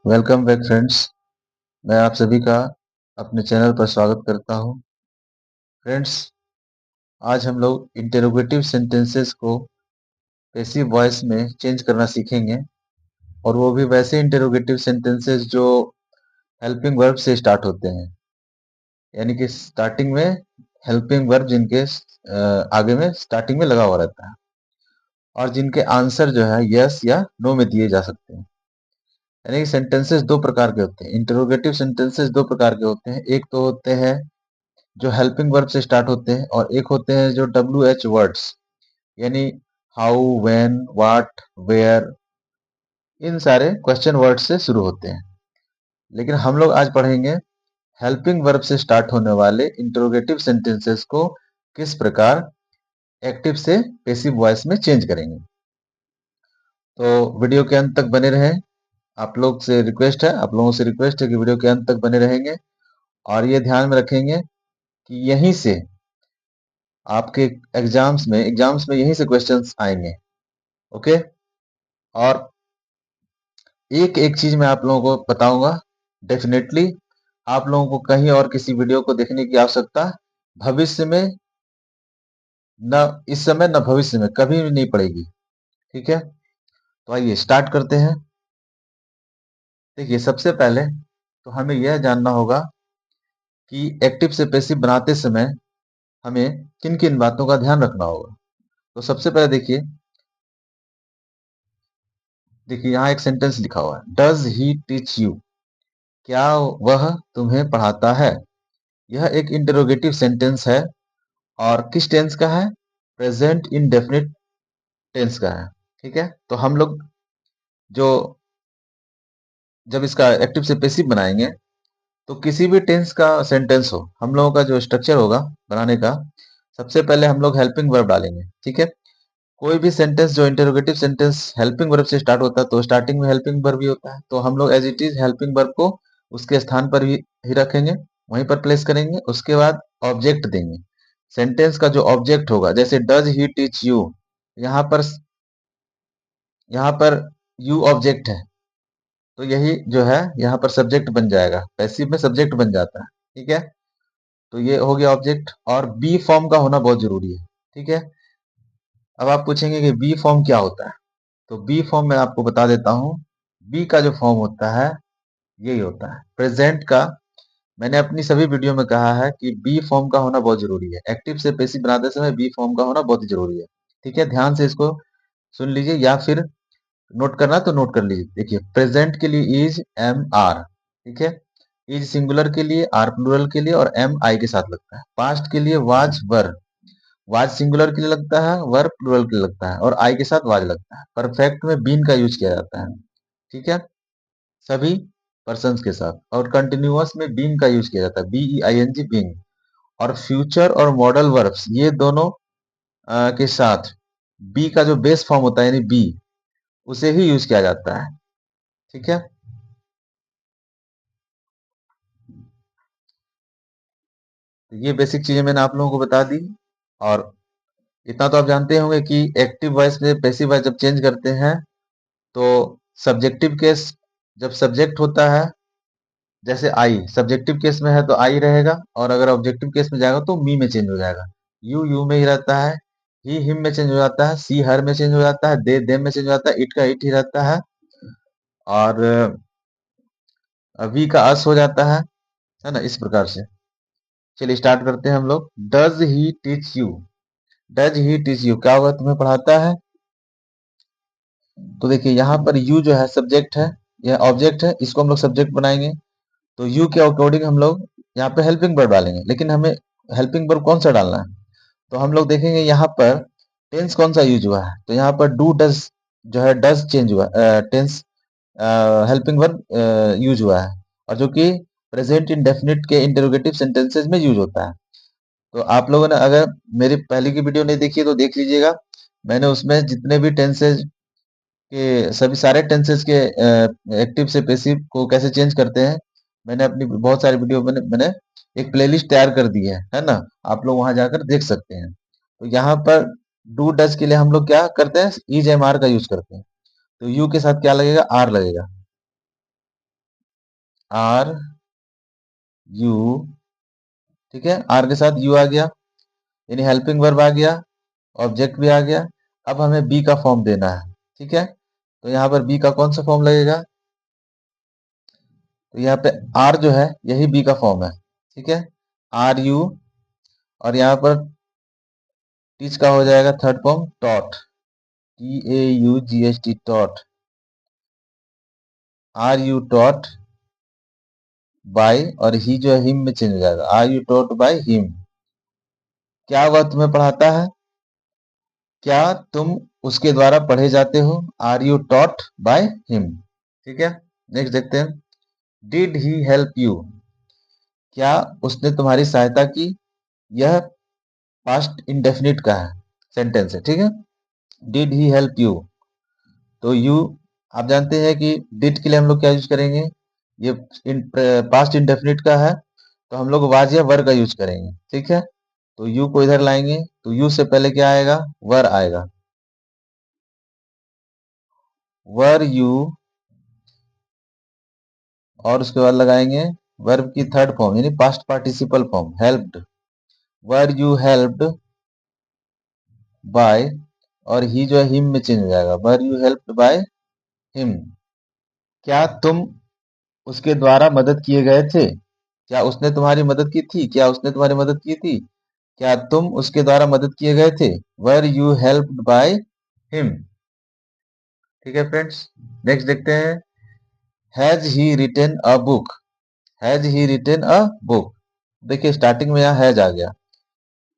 Welcome back friends. मैं आप सभी का अपने चैनल पर स्वागत करता हूं। फ्रेंड्स, आज हम लोग इंटेरोगेटिव सेंटेंसेस को पैसिव वॉइस में चेंज करना सीखेंगे, और वो भी वैसे इंटेरोगेटिव सेंटेंसेस जो हेल्पिंग वर्ब से स्टार्ट होते हैं, यानी कि स्टार्टिंग में हेल्पिंग वर्ब जिनके आगे में स्टार्टिंग में लगा हुआ रहता है, और जिनके आंसर जो है यस या नो में दिए जा सकते हैं। यानी कि सेंटेंसेस दो प्रकार के होते हैं। इंटेरोगेटिव सेंटेंसेस दो प्रकार के होते हैं। एक तो होते हैं जो हेल्पिंग वर्ब से स्टार्ट होते हैं, और एक होते हैं जो WH वर्ड्स, यानी हाउ, व्हेन, व्हाट, वेयर, इन सारे क्वेश्चन वर्ड से शुरू होते हैं। लेकिन हम लोग आज पढ़ेंगे हेल्पिंग वर्ब से स्टार्ट होने वाले इंटरोगेटिव सेंटेंसेस को किस प्रकार एक्टिव से पैसिव वॉइस में चेंज करेंगे। तो वीडियो के अंत तक बने रहें। आप लोगों से रिक्वेस्ट है कि वीडियो के अंत तक बने रहेंगे, और ये ध्यान में रखेंगे कि यहीं से आपके एग्जाम्स में यहीं से क्वेश्चंस आएंगे। ओके। और एक एक चीज मैं आप लोगों को बताऊंगा। डेफिनेटली आप लोगों को कहीं और किसी वीडियो को देखने की आवश्यकता भविष्य में, न इस समय न भविष्य में, कभी भी नहीं पड़ेगी। ठीक है, तो आइए स्टार्ट करते हैं। देखिए, सबसे पहले तो हमें यह जानना होगा कि एक्टिव से पैसिव बनाते समय हमें किन किन बातों का ध्यान रखना होगा। तो सबसे पहले देखिए देखिए यहाँ एक सेंटेंस लिखा हुआ है, डज ही टीच यू, क्या वह तुम्हें पढ़ाता है। यह एक इंटरोगेटिव सेंटेंस है, और किस टेंस का है? प्रेजेंट इंडेफिनिट टेंस का है। ठीक है, तो हम लोग जो जब इसका एक्टिव से पैसिव बनाएंगे, तो किसी भी टेंस का सेंटेंस हो, हम लोगों का जो स्ट्रक्चर होगा बनाने का, सबसे पहले हम लोग हेल्पिंग वर्ब डालेंगे। ठीक है, कोई भी सेंटेंस जो इंटरोगेटिव सेंटेंस हेल्पिंग वर्ब से स्टार्ट होता है, तो स्टार्टिंग में हेल्पिंग वर्ब ही होता है, तो हम लोग as it is helping verb को उसके स्थान पर ही रखेंगे, वहीं पर प्लेस करेंगे। उसके बाद ऑब्जेक्ट देंगे। सेंटेंस का जो ऑब्जेक्ट होगा, जैसे डज ही टीच यू, यहाँ पर यहाँ पर यू ऑब्जेक्ट है, तो यही जो है यहाँ पर सब्जेक्ट बन जाएगा, पैसिव में सब्जेक्ट बन जाता है। ठीक है, तो ये हो गया ऑब्जेक्ट, और बी फॉर्म का होना बहुत जरूरी है। ठीक है, अब आप पूछेंगे कि बी फॉर्म क्या होता है, तो बी फॉर्म मैं आपको बता देता हूँ। बी का जो फॉर्म होता है, यही होता है प्रेजेंट का। मैंने अपनी सभी वीडियो में कहा है कि बी फॉर्म का होना बहुत जरूरी है। एक्टिव से पैसिव बनाते समय बी फॉर्म का होना बहुत ही जरूरी है। ठीक है, ध्यान से इसको सुन लीजिए, या फिर नोट करना तो नोट कर लीजिए। देखिए, प्रेजेंट के लिए इज, एम, आर। ठीक है, इज सिंगुलर के लिए, आर प्लूरल के लिए, और एम आई के साथ लगता है। पास्ट के लिए वाज, वर। वाज सिंगुलर के लिए लगता है, वर प्लूरल के लिए लगता है, और आई के साथ वाज लगता है। परफेक्ट में बीन का यूज किया जाता है। ठीक है, सभी पर्सन्स के साथ। और कंटिन्यूअस में बीइंग का यूज किया जाता है, BEING, बीइंग। और फ्यूचर और मॉडल वर्ब्स, ये दोनों के साथ बी का जो बेस फॉर्म होता है, यानी बी, उसे ही यूज किया जाता है। ठीक है, तो ये बेसिक चीजें मैंने आप लोगों को बता दी। और इतना तो आप जानते होंगे कि एक्टिव वॉइस से पैसिव वॉइस जब चेंज करते हैं, तो सब्जेक्टिव केस, जब सब्जेक्ट होता है, जैसे आई सब्जेक्टिव केस में है तो आई रहेगा, और अगर ऑब्जेक्टिव केस में जाएगा तो मी में चेंज हो जाएगा। यू में ही रहता है, ही हिम में चेंज हो जाता है, सी हर में चेंज हो जाता है, दे देम में चेंज हो जाता है, इट का इट ही रहता है, और वी का अस हो जाता है ना, इस प्रकार से। चलिए स्टार्ट करते हैं हम लोग। Does he teach you, does he teach you, क्या होगा, तुम्हें पढ़ाता है। तो देखिए यहाँ पर यू जो है सब्जेक्ट है, यह ऑब्जेक्ट है, इसको हम लोग सब्जेक्ट बनाएंगे। तो यू के अकॉर्डिंग हम लोग यहाँ पे हेल्पिंग वर्ब डालेंगे, लेकिन हमें हेल्पिंग वर्ब कौन सा डालना है, तो हम लोग देखेंगे यहाँ पर टेंस कौन सा यूज हुआ है। तो यहाँ पर डू डज जो है, डज चेंज हुआ, टेंस हेल्पिंग वर्ब यूज हुआ है, और जो कि प्रेजेंट इंडेफिनिट के इंटरोगेटिव सेंटेंसेस में यूज होता है। तो आप लोगों ने अगर मेरी पहले की वीडियो नहीं देखी है तो देख लीजिएगा। मैंने उसमें जितने भी टेंसेज के, सभी सारे टेंसेस के एक्टिव से पैसिव को कैसे चेंज करते हैं, मैंने अपनी बहुत सारी वीडियो मैंने एक प्लेलिस्ट तैयार कर दी है ना। आप लोग वहां जाकर देख सकते हैं। तो यहाँ पर डू डज के लिए हम लोग क्या करते हैं, इज एम आर का यूज करते हैं। तो यू के साथ क्या लगेगा, आर लगेगा। आर यू, ठीक है, आर के साथ यू आ गया, यानी हेल्पिंग वर्ब आ गया, ऑब्जेक्ट भी आ गया। अब हमें बी का फॉर्म देना है, ठीक है। तो यहाँ पर बी का कौन सा फॉर्म लगेगा? तो यहाँ पे आर जो है यही बी का फॉर्म है, ठीक है, आर यू। और यहाँ पर टीच का हो जाएगा third form taught, TAUGHT, taught. Are you taught by, और ही जो है हिम में चेंज हो जाएगा, are you taught by him. क्या वह तुम्हें पढ़ाता है? क्या तुम उसके द्वारा पढ़े जाते हो? Are you taught by him, ठीक है। नेक्स्ट देखते हैं, डिड ही हेल्प यू? क्या उसने तुम्हारी सहायता की? यह पास्ट इंडेफिनिट का है, सेंटेंस है, ठीक है। डिड ही हेल्प यू, तो यू आप जानते हैं कि डिड के लिए हम लोग क्या यूज करेंगे? ये पास्ट इंडेफिनिट का है, तो हम लोग वाज या वर का यूज करेंगे, ठीक है। तो यू को इधर लाएंगे, तो यू से पहले क्या आएगा? वर आएगा। वर यू, और उसके बाद लगाएंगे वर्ब की थर्ड फॉर्म, यानी past participle form, helped. Were you helped by, और ही जो है हिम में चेंज हो जाएगा, वर यू हेल्प्ड बाय हिम। क्या तुम उसके द्वारा मदद किए गए थे? क्या उसने तुम्हारी मदद की थी? क्या उसने तुम्हारी मदद की थी? क्या तुम उसके द्वारा मदद किए गए थे? Were you helped by him, ठीक है फ्रेंड्स। नेक्स्ट देखते हैं, has he written a book? Has he written a book, देखिए स्टार्टिंग में यहाँ हैज आ गया,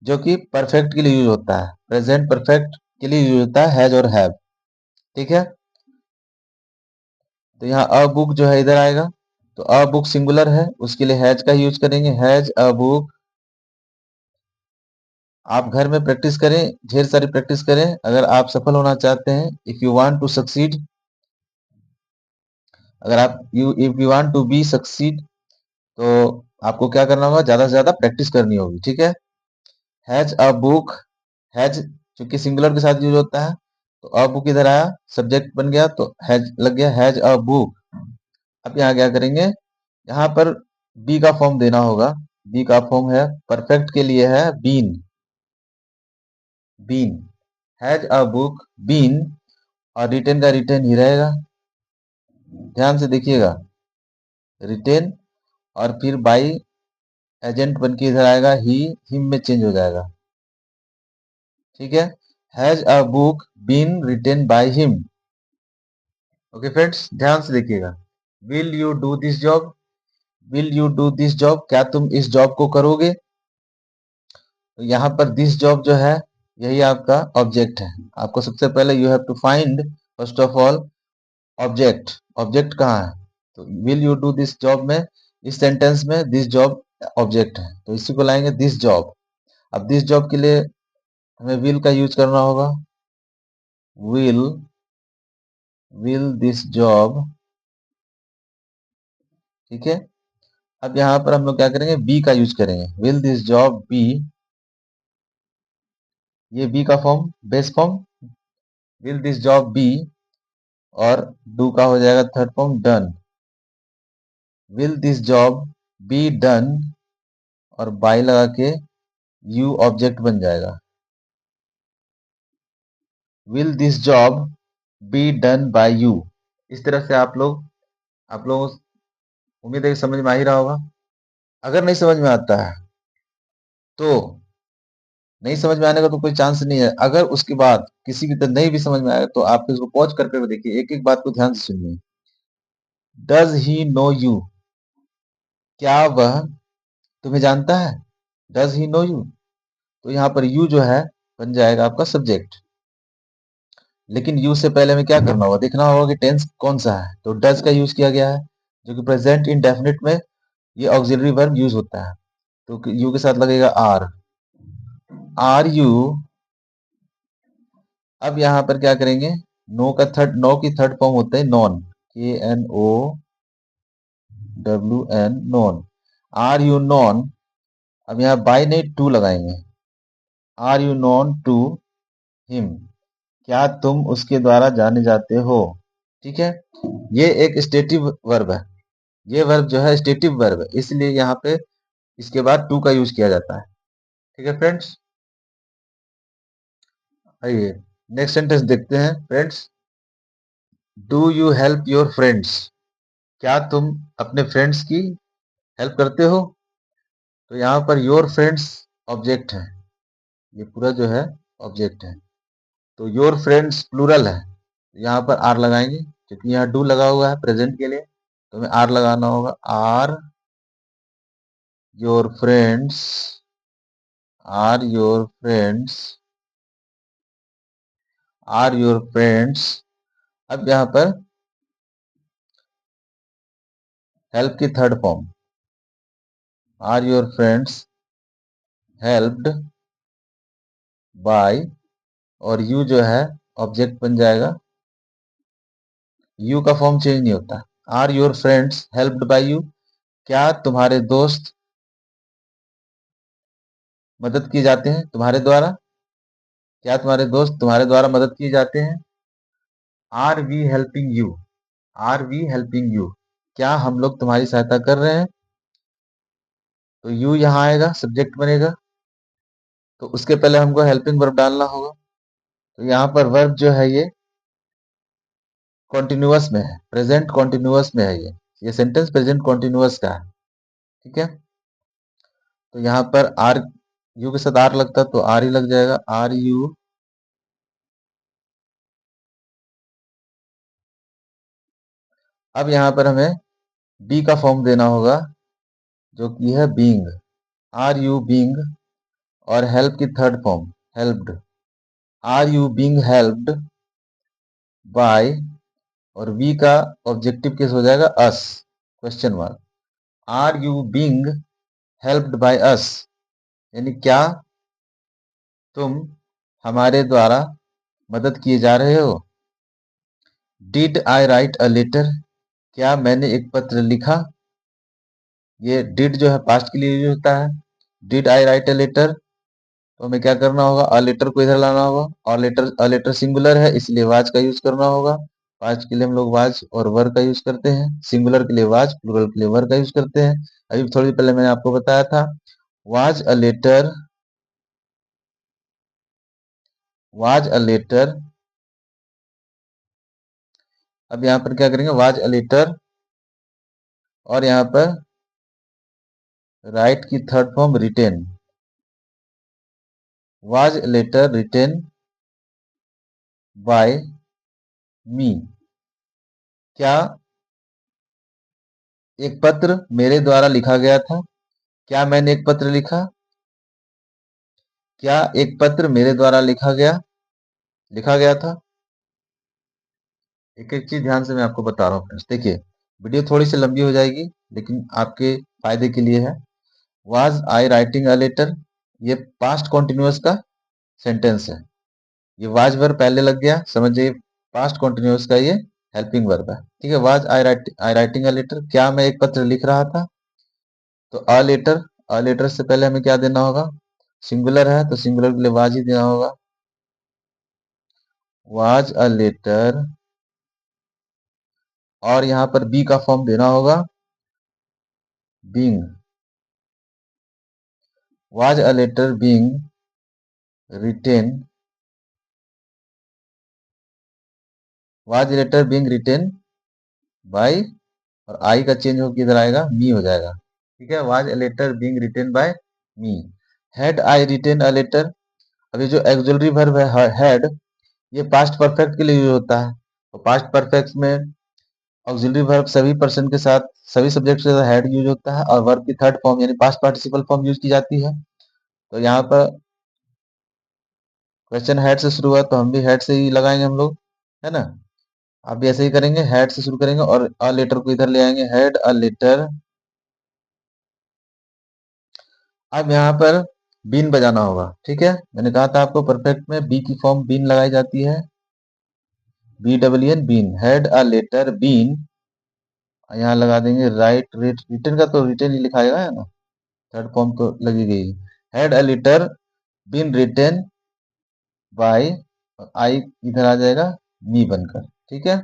जो कि परफेक्ट के लिए यूज होता है, प्रेजेंट परफेक्ट के लिए यूज होता है हैज और हैव, ठीक है। तो यहाँ अ बुक जो है इधर आएगा, तो अ बुक सिंगुलर है, उसके लिए हैज का यूज करेंगे, हैज अ बुक। आप घर में प्रैक्टिस करें, ढेर सारी प्रैक्टिस करें, अगर आप सफल होना चाहते हैं, if you want to succeed, अगर आप if you want to be succeed, तो आपको क्या करना होगा? ज्यादा से ज्यादा प्रैक्टिस करनी होगी, ठीक है। हैज अ बुक, हैज चूंकि सिंगुलर के साथ यूज होता है, तो अ बुक इधर आया, सब्जेक्ट बन गया, तो हैज लग गया, हैज अ बुक। अब यहाँ क्या करेंगे? यहाँ पर बी का फॉर्म देना होगा, बी का फॉर्म है, परफेक्ट के लिए है been, been, has a book been, और रिटेन का रिटेन ही रहेगा, ध्यान से देखिएगा, रिटेन, और फिर बाई एजेंट बन के इधर आएगा, ही हिम में चेंज हो जाएगा, ठीक है। Has a book been written by him. Okay friends, ध्यान से देखिएगा, will you do this job? Will you do this job, क्या तुम इस जॉब को करोगे? तो यहाँ पर दिस जॉब जो है यही आपका ऑब्जेक्ट है। आपको सबसे पहले you have to find first of all object, object कहाँ है? तो will you do this job में, इस सेंटेंस में दिस जॉब ऑब्जेक्ट है, तो इसी को लाएंगे दिस जॉब। अब दिस जॉब के लिए हमें विल का यूज करना होगा, विल, विल दिस जॉब, ठीक है। अब यहाँ पर हम लोग क्या करेंगे? बी का यूज करेंगे, विल दिस जॉब बी, ये बी का form, base form, will this job be, और डू का हो जाएगा third form done, will this job be done, और बाई लगा के यू ऑब्जेक्ट बन जाएगा, will this job be done by you. इस तरह से आप लोग उम्मीद है कि समझ में आ ही रहा होगा। अगर नहीं समझ में आता है तो नहीं समझ में आने का तो कोई चांस नहीं है, अगर उसके बाद किसी की तरह नहीं भी समझ में आए तो आप इसको पॉज करके देखिए, एक एक बात को ध्यान से सुनिए। डज ही नो यू, क्या वह तुम्हें जानता है? डज ही नो यू, तो यहाँ पर यू जो है बन जाएगा आपका सब्जेक्ट, लेकिन यू से पहले में क्या करना होगा? देखना होगा कि टेंस कौन सा है, तो डज का यूज किया गया है, जो कि प्रेजेंट इंडेफिनिट में ये ऑक्सिलरी वर्ब यूज होता है, तो यू के साथ लगेगा आर, आर यू। अब यहाँ पर क्या करेंगे? नो की थर्ड फॉर्म होता है known, KNOWN, known, are you known. अब यहाँ बाय नहीं टू लगाएंगे, are you known to him, क्या तुम उसके द्वारा जाने जाते हो, ठीक है। ये एक स्टेटिव वर्ब है, ये वर्ब जो है स्टेटिव वर्ब है, इसलिए यहाँ पे इसके बाद टू का यूज किया जाता है। ठीक है फ्रेंड्स, आइए नेक्स्ट सेंटेंस देखते हैं friends. Do you help your friends? क्या तुम अपने फ्रेंड्स की हेल्प करते हो? तो यहाँ पर योर फ्रेंड्स ऑब्जेक्ट है, ये पूरा जो है ऑब्जेक्ट है। तो योर फ्रेंड्स प्लूरल है, यहाँ पर आर लगाएंगे क्योंकि यहाँ डू लगा हुआ है प्रेजेंट के लिए, तो हमें आर लगाना होगा। Are your friends, are your friends, are your friends. अब यहाँ पर हेल्प की third form, are your friends helped by, और यू जो है ऑब्जेक्ट बन जाएगा। यू का फॉर्म चेंज नहीं होता। Are your friends helped by you? क्या तुम्हारे दोस्त मदद किए जाते हैं तुम्हारे द्वारा? क्या तुम्हारे दोस्त तुम्हारे द्वारा मदद किए जाते हैं? Are we helping you? Are we helping you? क्या हम लोग तुम्हारी सहायता कर रहे हैं? तो यू यहाँ आएगा, सब्जेक्ट बनेगा, तो उसके पहले हमको हेल्पिंग वर्ब डालना होगा। तो यहाँ पर वर्ब जो है ये कॉन्टिन्यूअस में है, प्रेजेंट कॉन्टिन्यूअस में है। ये सेंटेंस प्रेजेंट कॉन्टिन्यूअस का है। ठीक है, तो यहाँ पर आर, यू के साथ आर लगता तो आर ही लग जाएगा, आर यू। अब यहाँ पर हमें बी का फॉर्म देना होगा जो कि है बीइंग। आर यू बीइंग, और हेल्प की third form helped. Are you being helped by, और वी का ऑब्जेक्टिव केस हो जाएगा us, question mark. Are you being helped by us, यानी क्या तुम हमारे द्वारा मदद किए जा रहे हो? Did I write a letter? क्या मैंने एक पत्र लिखा? ये डिड जो है पास्ट के लिए यूज होता है। Did I write a letter, तो हमें क्या करना होगा, अ लेटर को इधर लाना होगा। और लेटर, अ लेटर सिंगुलर है इसलिए वाज का यूज करना होगा। वाज के लिए हम लोग वाज और वर का यूज करते हैं। सिंगुलर के लिए वाज, प्लूरल के लिए वर का यूज करते हैं। अभी थोड़ी देर पहले मैंने आपको बताया था, was a letter, was a letter. अब यहाँ पर क्या करेंगे, वाज अ लेटर, और यहाँ पर राइट की third form written. Was a letter written by me? क्या एक पत्र मेरे द्वारा लिखा गया था? क्या मैंने एक पत्र लिखा? क्या एक पत्र मेरे द्वारा लिखा गया था? एक एक चीज ध्यान से मैं आपको बता रहा हूँ फ्रेंड्स। देखिए, वीडियो थोड़ी सी लंबी हो जाएगी लेकिन आपके फायदे के लिए है। Was I writing a letter, ये पास्ट कॉन्टिन्यूअस का सेंटेंस है। ये वाज वर्ब पहले लग गया, समझिए पास्ट कॉन्टिन्यूअस का ये हेल्पिंग वर्ब है। ठीक है, was I writing a letter, क्या मैं एक पत्र लिख रहा था? तो अ लेटर, अ लेटर से पहले हमें क्या देना होगा, सिंगुलर है तो सिंगुलर के लिए वाज ही देना होगा। वाज अ लेटर, और यहाँ पर बी का फॉर्म देना होगा being. Was a letter being written, was letter being written by, और आई का चेंज होकर इधर आएगा, मी हो जाएगा। ठीक है, was a letter being written by me. Had I written a letter, अभी जो एक्सुलरी वर्ब है हैड, ये पास्ट परफेक्ट के लिए यूज होता है। तो पास्ट परफेक्ट में ऑक्सिलरी वर्ब सभी पर्सन के साथ, सभी सब्जेक्ट के साथ हेड यूज होता है, और वर्ब की थर्ड फॉर्म यानी पास्ट पार्टिसिपल फॉर्म यूज की जाती है। तो यहाँ पर क्वेश्चन हेड से शुरू हुआ तो हम भी हेड से ही लगाएंगे हम लोग, है ना। आप भी ऐसे ही करेंगे, हेड से शुरू करेंगे और अ लेटर को इधर ले आएंगे, हेड अ लेटर। अब यहाँ पर बीन बजाना होगा। ठीक है, मैंने कहा था आपको परफेक्ट में बी की फॉर्म बीन लगाई जाती है, B W N, been. Had a letter been, यहाँ लगा देंगे राइट, रिटर्न का तो रिटर्न ही लिखाएगा, है ना, थर्ड फॉर्म तो लगी गई। Had a letter been written by, I इधर आ जाएगा मी बनकर। ठीक है,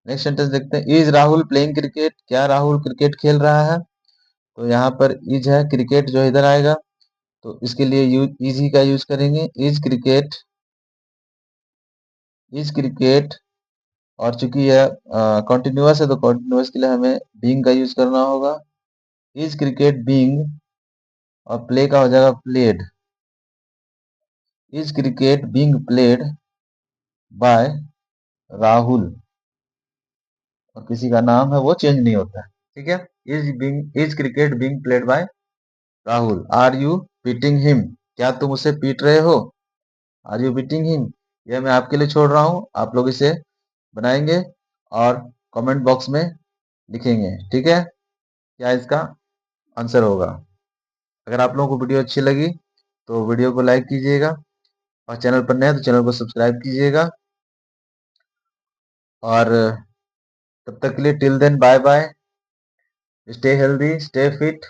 नेक्स्ट सेंटेंस देखते हैं, इज राहुल प्लेइंग क्रिकेट, क्या राहुल क्रिकेट खेल रहा है? तो यहाँ पर इज है, क्रिकेट जो इधर आएगा, तो इसके लिए इज ही का यूज करेंगे। इज क्रिकेट और चूंकि यह कंटिन्यूअस है तो कंटिन्यूअस के लिए हमें बीइंग का यूज करना होगा। इज क्रिकेट बीइंग, और प्ले का हो जाएगा played. Is cricket being played by Rahul, और किसी का नाम है वो चेंज नहीं होता है, ठीक है। Is cricket being played by Rahul. Are you beating him, क्या तुम उसे पीट रहे हो? आर यू बीटिंग हिम, यह मैं आपके लिए छोड़ रहा हूं, आप लोग इसे बनाएंगे और कमेंट बॉक्स में लिखेंगे, ठीक है, क्या इसका आंसर होगा। अगर आप लोगों को वीडियो अच्छी लगी तो वीडियो को लाइक कीजिएगा, और चैनल पर नए हैं तो चैनल को सब्सक्राइब कीजिएगा। और तब तक के लिए till then bye bye, stay healthy, stay fit.